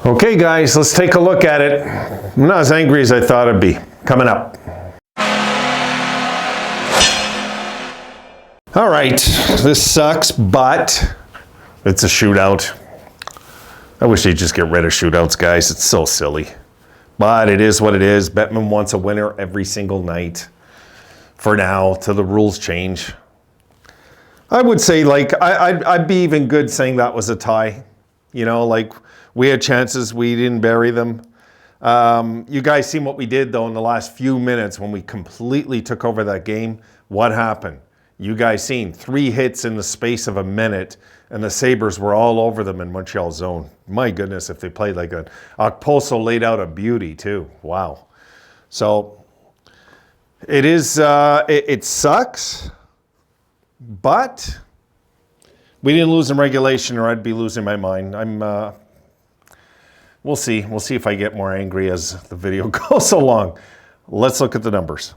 Okay, guys, let's take a look at it. I'm not as angry as I thought I'd be. Coming up. All right, this sucks, but it's a shootout. I wish they'd just get rid of shootouts, guys. It's so silly. But it is what it is. Bettman wants a winner every single night. For now, till the rules change. I would say, like, I'd be even good saying that was a tie. You know, like, we had chances, we didn't bury them. You guys seen what we did, though, in the last few minutes when we completely took over that game. What happened? You guys seen 3 hits in the space of a minute, and the Sabres were all over them in Montreal's zone. My goodness, if they played like that. Okposo laid out a beauty, too. Wow. So, it is, it sucks, but we didn't lose in regulation or I'd be losing my mind. We'll see. We'll see if I get more angry as the video goes along. Let's look at the numbers.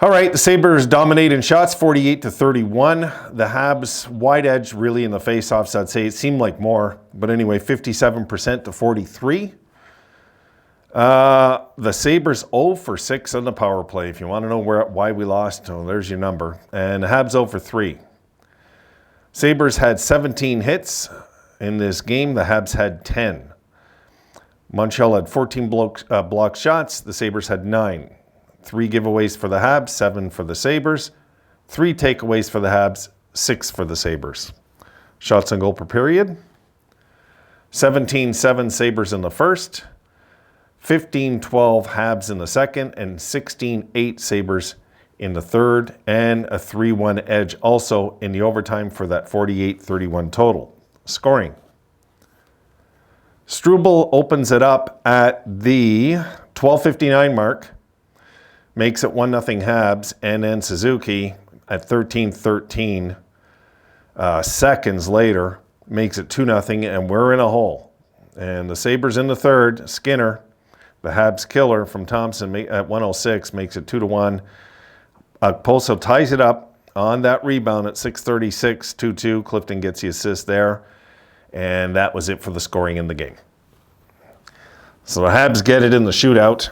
All right, the Sabres dominate in shots, 48-31. The Habs wide edge really in the faceoffs, I'd say it seemed like more. But anyway, 57% to 43. The Sabres 0 for 6 on the power play. If you want to know why we lost, oh, there's your number. And the Habs 0 for 3. Sabres had 17 hits in this game. The Habs had 10. Montreal had 14 block shots. The Sabres had 9. 3 giveaways for the Habs, 7 for the Sabres. 3 takeaways for the Habs, 6 for the Sabres. Shots on goal per period. 17-7 Sabres in the first. 15-12 Habs in the second. And 16-8 Sabres in the third. And a 3-1 edge also in the overtime for that 48-31 total. Scoring. Struble opens it up at the 12:59 mark. Makes it 1-0 Habs, and then Suzuki at 13:13 seconds later makes it 2-0, and we're in a hole. And the Sabres in the third, Skinner, the Habs killer from Thompson at 1:06 makes it 2-1. Okposo ties it up on that rebound at 6:36, 2-2. Clifton gets the assist there, and that was it for the scoring in the game. So the Habs get it in the shootout.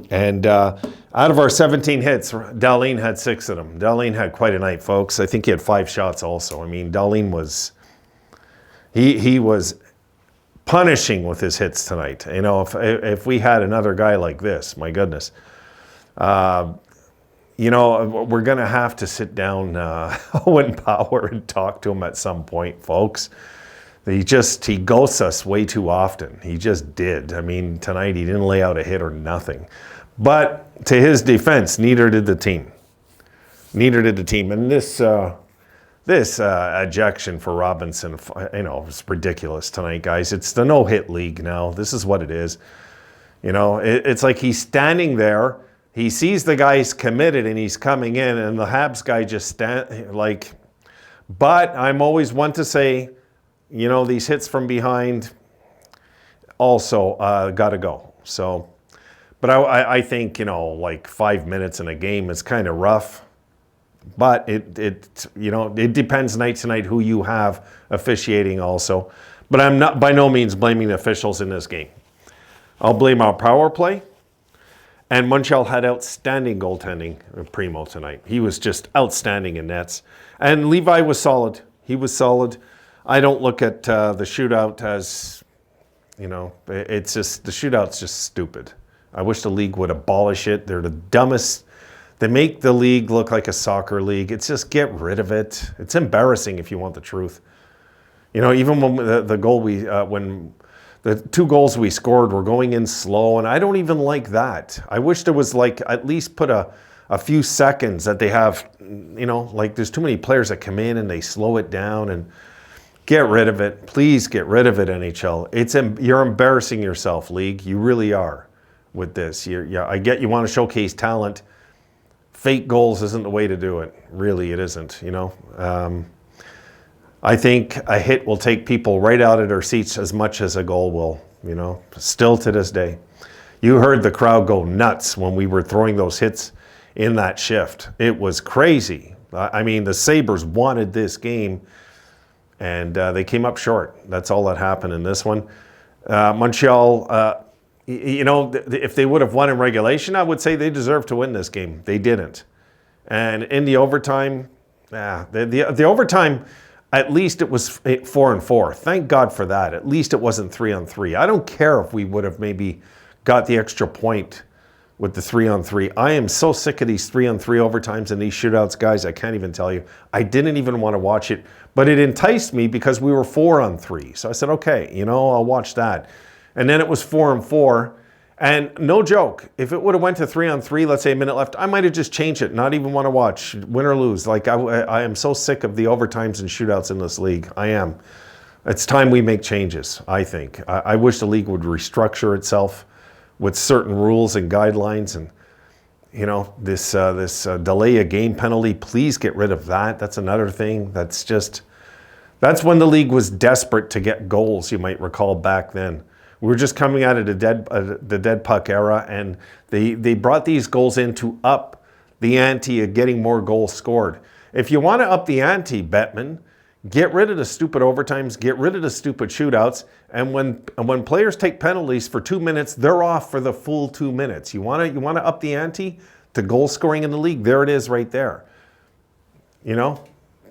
And out of our 17 hits, Dahlin had 6 of them. Dahlin had quite a night, folks. I think he had 5 shots also. I mean, Dahlin was, he was punishing with his hits tonight. You know, if we had another guy like this, my goodness. You know, we're going to have to sit down Owen Power and talk to him at some point, folks. He ghosts us way too often. He just did. I mean, tonight he didn't lay out a hit or nothing. But to his defense, neither did the team. Neither did the team. And this ejection for Robinson, you know, it's ridiculous tonight, guys. It's the no-hit league now. This is what it is. You know, it's like he's standing there. He sees the guy's committed and he's coming in, and the Habs guy just But I'm always one to say, you know, these hits from behind also got to go. So, but I think, you know, like 5 minutes in a game is kind of rough. But it you know, it depends night to night who you have officiating also. But I'm not by no means blaming the officials in this game. I'll blame our power play. And Montreal had outstanding goaltending of Primeau tonight. He was just outstanding in nets. And Levi was solid. He was solid. I don't look at the shootout as, you know, it's just, the shootout's just stupid. I wish the league would abolish it. They're the dumbest. They make the league look like a soccer league. It's just, get rid of it. It's embarrassing if you want the truth. You know, even when the goal when the 2 goals we scored were going in slow, and I don't even like that. I wish there was, like, at least put a few seconds that they have, you know, like there's too many players that come in and they slow it down, and get rid of it. Please get rid of it, NHL. You're embarrassing yourself, league. You really are with this. I get you want to showcase talent. Fake goals isn't the way to do it. Really, it isn't, you know. I think a hit will take people right out of their seats as much as a goal will, you know, still to this day. You heard the crowd go nuts when we were throwing those hits in that shift. It was crazy. I mean, the Sabres wanted this game. And they came up short. That's all that happened in this one. Montreal, if they would have won in regulation, I would say they deserved to win this game. They didn't. And in the overtime, the overtime, at least it was 4-4. Thank God for that. At least it wasn't 3-on-3. I don't care if we would have maybe got the extra point with the 3-on-3. I am so sick of these 3-on-3 overtimes and these shootouts, guys. I can't even tell you. I didn't even want to watch it, but it enticed me because we were 4-on-3. So I said, okay, I'll watch that. And then it was 4-on-4. And no joke, if it would have went to 3-on-3, let's say a minute left, I might have just changed it, not even want to watch, win or lose. Like I am so sick of the overtimes and shootouts in this league. I am. It's time we make changes, I think. I wish the league would restructure itself with certain rules and guidelines. And, this delay a game penalty, please get rid of that. That's another thing. That's when the league was desperate to get goals, you might recall back then. We were just coming out of the dead puck era, and they brought these goals in to up the ante of getting more goals scored. If you want to up the ante, Bettman, get rid of the stupid overtimes, get rid of the stupid shootouts, and when players take penalties for 2 minutes, they're off for the full 2 minutes. You want to up the ante to goal scoring in the league? There it is right there.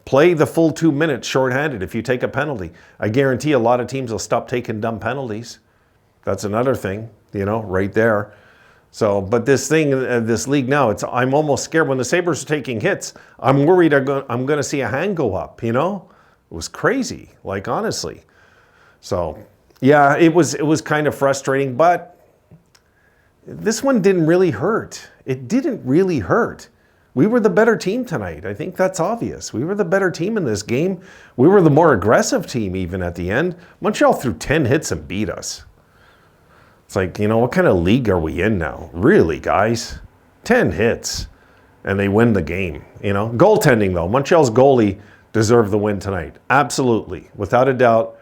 Play the full 2 minutes shorthanded if you take a penalty. I guarantee a lot of teams will stop taking dumb penalties. That's another thing, right there. So, but this league now, I'm almost scared. When the Sabres are taking hits, I'm worried I'm going to see a hand go up, It was crazy, like, honestly. So, yeah, it was kind of frustrating, but this one didn't really hurt. It didn't really hurt. We were the better team tonight. I think that's obvious. We were the better team in this game. We were the more aggressive team even at the end. Montreal threw 10 hits and beat us. It's like, what kind of league are we in now? Really, guys? 10 hits, and they win the game. Goaltending, though. Montreal's goalie deserved the win tonight. Absolutely. Without a doubt,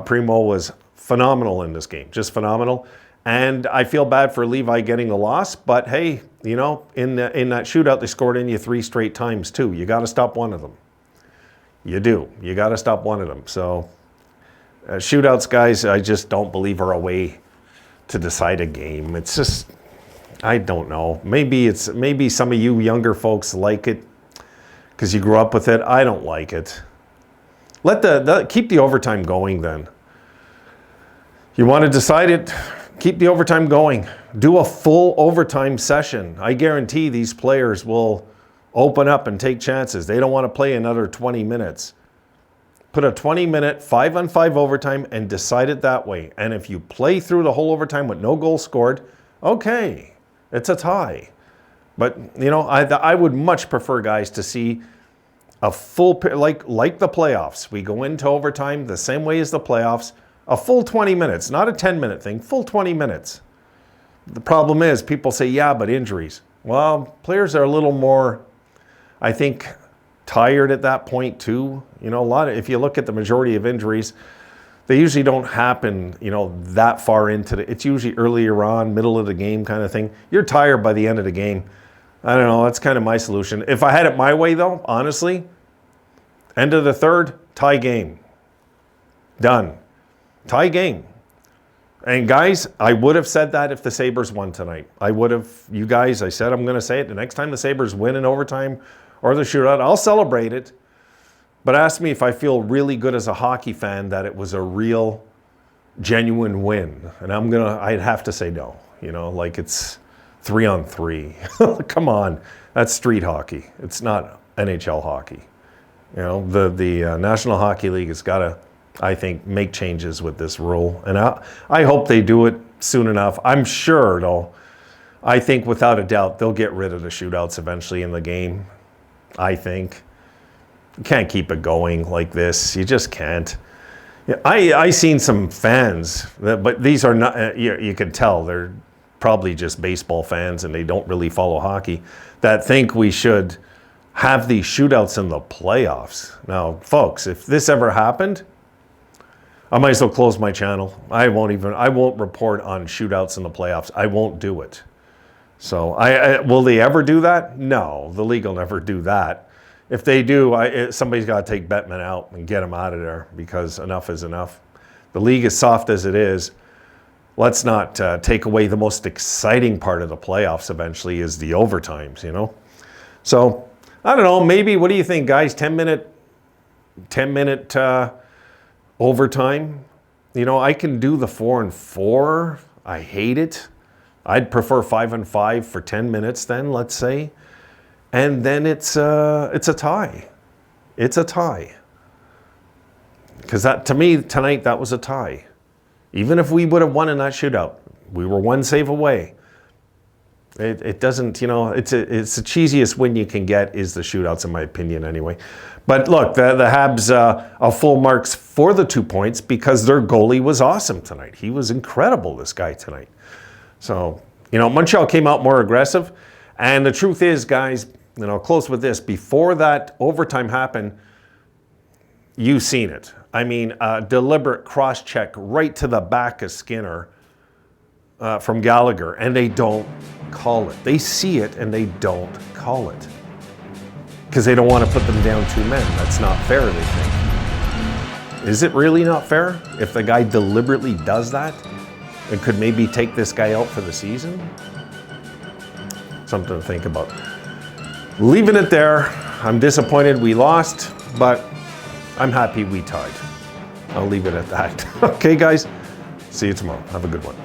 Primeau was phenomenal in this game. Just phenomenal. And I feel bad for Levi getting the loss, but hey, in that shootout, they scored in you 3 straight times, too. You got to stop one of them. You do. You got to stop one of them. So, shootouts, guys, I just don't believe are a way to decide a game. It's just, I don't know. Maybe some of you younger folks like it because you grew up with it. I don't like it. Keep the overtime going then. You want to decide it, keep the overtime going. Do a full overtime session. I guarantee these players will open up and take chances. They don't want to play another 20 minutes. Put a 20-minute 5-on-5 overtime and decide it that way. And if you play through the whole overtime with no goal scored, okay, it's a tie. But, I would much prefer, guys, to see a full, like the playoffs. We go into overtime the same way as the playoffs, a full 20 minutes, not a 10-minute thing, full 20 minutes. The problem is people say, yeah, but injuries. Well, players are a little more, I think, tired at that point too. If you look at the majority of injuries, they usually don't happen, that far into it's usually earlier on, middle of the game kind of thing. You're tired by the end of the game. I don't know, that's kind of my solution. If I had it my way though, honestly, end of the third, tie game. Done. Tie game. And guys, I would have said that if the Sabres won tonight. I said I'm going to say it. The next time the Sabres win in overtime or the shootout, I'll celebrate it. But ask me if I feel really good as a hockey fan that it was a real, genuine win. And I'd have to say no. Like it's 3-on-3. Come on. That's street hockey. It's not NHL hockey. The National Hockey League has got to, I think, make changes with this rule. And I hope they do it soon enough. I'm sure, though. I think without a doubt, they'll get rid of the shootouts eventually in the game. I think. You can't keep it going like this. You just can't. I seen some fans, but these are not, you can tell they're probably just baseball fans and they don't really follow hockey, that think we should have these shootouts in the playoffs. Now, folks, if this ever happened, I might as well close my channel. I won't report on shootouts in the playoffs. I won't do it. So will they ever do that? No, the league will never do that. if they do, somebody's got to take Bettman out and get him out of there, because enough is enough. The league is soft as it is. Let's not take away the most exciting part of the playoffs eventually, is the overtimes, you know? So, I don't know, maybe, what do you think, guys? 10-minute overtime? You know, I can do the 4-4. I hate it. I'd prefer 5-5 for 10 minutes then, let's say. And then it's a tie. It's a tie. Because that, to me, tonight, that was a tie. Even if we would have won in that shootout, we were one save away. It doesn't, you know, it's the cheesiest win you can get is the shootouts, in my opinion, anyway. But look, the Habs are full marks for the 2 points because their goalie was awesome tonight. He was incredible, this guy, tonight. So, you know, Montreal came out more aggressive. And the truth is, guys, you know, close with this, before that overtime happened, you've seen it. I mean, a deliberate cross-check right to the back of Skinner from Gallagher, and they don't call it. They see it, and they don't call it. Because they don't want to put them down 2 men. That's not fair, they think. Is it really not fair if the guy deliberately does that and could maybe take this guy out for the season? Something to think about. Leaving it there. I'm disappointed we lost, but I'm happy we tied. I'll leave it at that. Okay, guys. See you tomorrow. Have a good one.